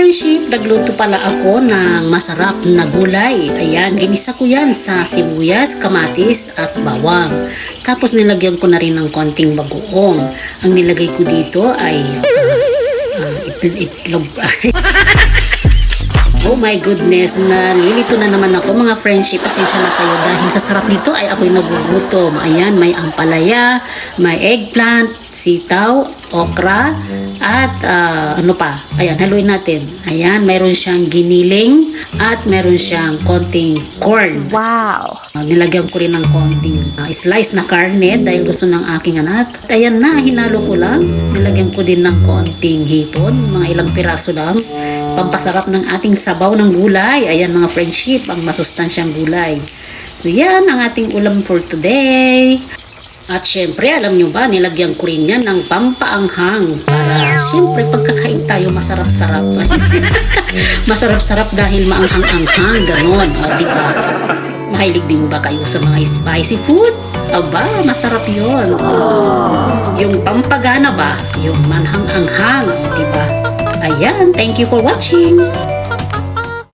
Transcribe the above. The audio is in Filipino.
friendship, nagluto pala ako ng masarap na gulay. Ayan, ginisa ko yan sa sibuyas, kamatis at bawang. Tapos nilagyan ko na rin ng konting bagoong. Ang nilagay ko dito ay itlog. Oh my goodness, nalilito na naman ako mga friendship. Pasensya na kayo dahil sa sarap nito ay ako'y nagugutom. Ayan, may ampalaya, may eggplant, sitaw, okra, at ano pa. Ayan, haluin natin. Ayan, mayroon siyang giniling at mayroon siyang konting corn. Wow! Nilagyan ko rin ng konting slice na karne dahil gusto ng aking anak. At ayan na, hinalo ko lang. Nilagyan ko din ng konting hipon, mga ilang piraso lang. Pampasarap ng ating sabaw ng gulay. Ayan mga friendship, ang masustansyang gulay. So yan ang ating ulam for today. At syempre, alam nyo ba, nilagyan ko rin yan ng pampaanghang. Para syempre, pagkakain tayo masarap-sarap. Masarap-sarap dahil maanghang-anghang, ganon. O, diba? Mahilig din ba kayo sa mga spicy food? Aba, masarap yun. Yung pampagana ba? Yung manhang-anghang, diba? Ayan, thank you for watching.